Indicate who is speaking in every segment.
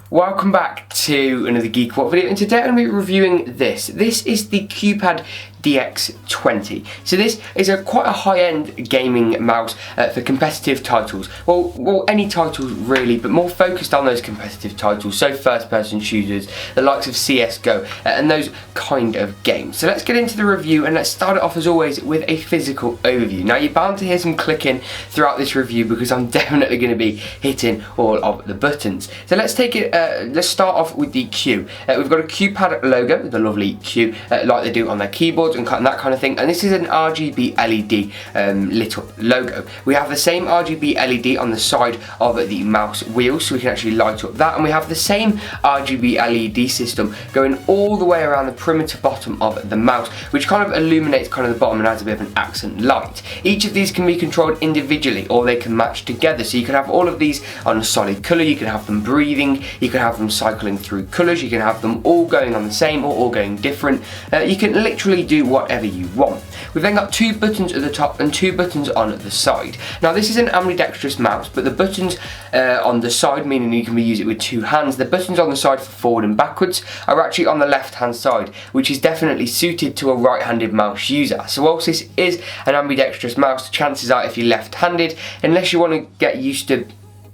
Speaker 1: Welcome back to another GeekaWhat video, and today I'm going to be reviewing this. This is the QPAD DX-20. So this is quite a high-end gaming mouse for competitive titles. Well, any titles really, but more focused on those competitive titles. So first-person shooters, the likes of CS:GO, and those kind of games. So let's get into the review, and let's start it off as always with a physical overview. Now you're bound to hear some clicking throughout this review because I'm definitely going to be hitting all of the buttons. So let's take it. Let's start off with the Q. We've got a QPAD logo, the lovely Q, like they do on their keyboards and that kind of thing. And this is an RGB LED lit up logo. We have the same RGB LED on the side of the mouse wheel, so we can actually light up that. And we have the same RGB LED system going all the way around the perimeter bottom of the mouse, which kind of illuminates kind of the bottom and adds a bit of an accent light. Each of these can be controlled individually, or they can match together. So you can have all of these on a solid colour. You can have them breathing. You can have them cycling through colours. You can have them all going on the same or all going different. You can literally do whatever you want. We've then got two buttons at the top and two buttons on the side. Now this is an ambidextrous mouse, but the buttons on the side, meaning you can use it with two hands, the buttons on the side for forward and backwards are actually on the left hand side, which is definitely suited to a right-handed mouse user. So whilst this is an ambidextrous mouse, the chances are if you're left-handed, unless you want to get used to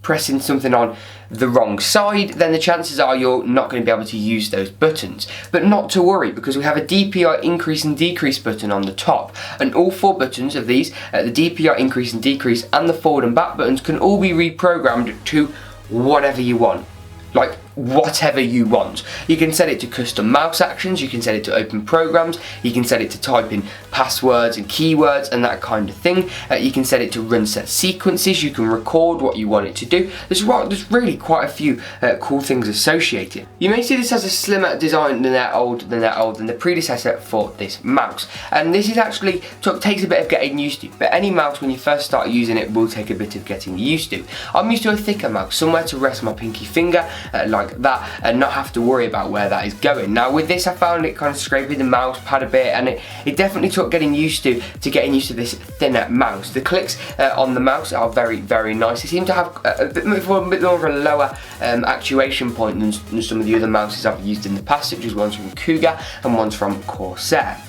Speaker 1: pressing something on the wrong side, then the chances are you're not going to be able to use those buttons. But not to worry, because we have a DPI increase and decrease button on the top, and all four buttons of these, the DPI increase and decrease and the forward and back buttons, can all be reprogrammed to whatever you want. Like whatever you want. You can set it to custom mouse actions, you can set it to open programs, you can set it to type in passwords and keywords and that kind of thing. You can set it to run set sequences, you can record what you want it to do. There's really quite a few cool things associated. You may see this as a slimmer design than the predecessor for this mouse. And this is actually takes a bit of getting used to, but any mouse when you first start using it will take a bit of getting used to. I'm used to a thicker mouse, somewhere to rest my pinky finger, like that, and not have to worry about where that is going. Now with this I found it kind of scraping the mouse pad a bit, and it definitely took getting used to this thinner mouse. The clicks on the mouse are very, very nice. They seem to have a bit more of a lower actuation point than some of the other mouses I've used in the past, such as ones from QPAD and ones from Corsair.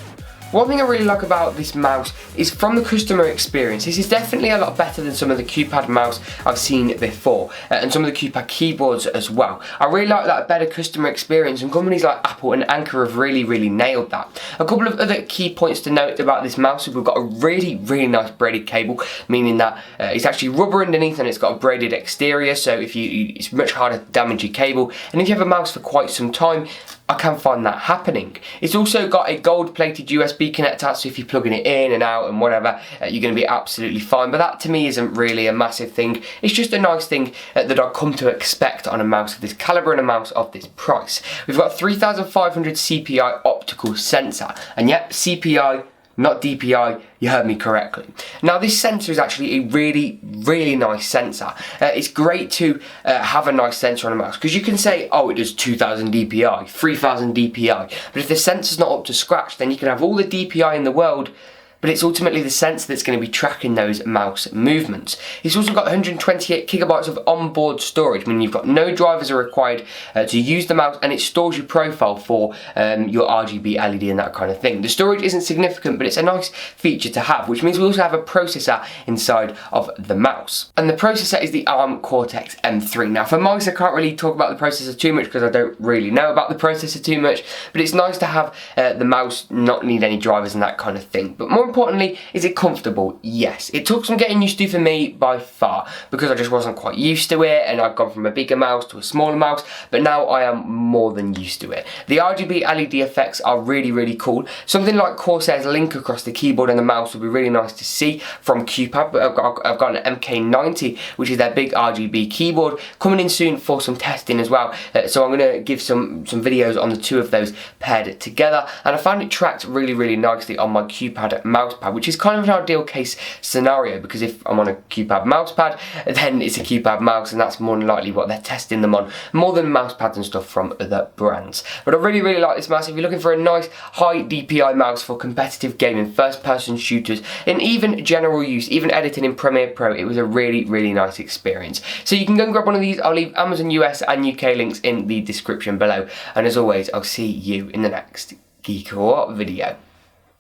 Speaker 1: One thing I really like about this mouse is from the customer experience. This is definitely a lot better than some of the QPAD mouse I've seen before, and some of the QPAD keyboards as well. I really like that better customer experience, and companies like Apple and Anker have really nailed that. A couple of other key points to note about this mouse is we've got a really nice braided cable, meaning that it's actually rubber underneath and it's got a braided exterior, so it's much harder to damage your cable. And if you have a mouse for quite some time, I can find that happening. It's also got a gold-plated USB connector, so if you're plugging it in and out and whatever, you're going to be absolutely fine. But that to me isn't really a massive thing. It's just a nice thing that I've come to expect on a mouse of this caliber and a mouse of this price. We've got 3500 CPI optical sensor, and yep, CPI, not DPI, you heard me correctly. Now this sensor is actually a really nice sensor. It's great to have a nice sensor on a mouse, because you can say, oh, it does 2000 DPI, 3000 DPI, but if the sensor's not up to scratch, then you can have all the DPI in the world, but it's ultimately the sensor that's going to be tracking those mouse movements. It's also got 128 gigabytes of onboard storage, meaning you've got no drivers are required to use the mouse, and it stores your profile for your RGB LED and that kind of thing. The storage isn't significant, but it's a nice feature to have, which means we also have a processor inside of the mouse. And the processor is the ARM Cortex M3. Now for mice, I can't really talk about the processor too much because I don't really know about the processor too much, but it's nice to have the mouse not need any drivers and that kind of thing. But more importantly, is it comfortable? Yes. It took some getting used to for me by far, because I just wasn't quite used to it, and I've gone from a bigger mouse to a smaller mouse, but now I am more than used to it. The RGB LED effects are really cool. Something like Corsair's link across the keyboard and the mouse would be really nice to see from QPAD, but I've got an MK90, which is their big RGB keyboard, coming in soon for some testing as well. So I'm going to give some videos on the two of those paired together, and I found it tracked really nicely on my QPAD mouse mousepad, which is kind of an ideal case scenario, because if I'm on a QPAD mousepad, then it's a QPAD mouse, and that's more than likely what they're testing them on, more than mousepads and stuff from other brands. But I really, really like this mouse. If you're looking for a nice high DPI mouse for competitive gaming, first-person shooters, and even general use, even editing in Premiere Pro, it was a really, really nice experience. So you can go and grab one of these. I'll leave Amazon US and UK links in the description below. And as always, I'll see you in the next GeekaWhat video.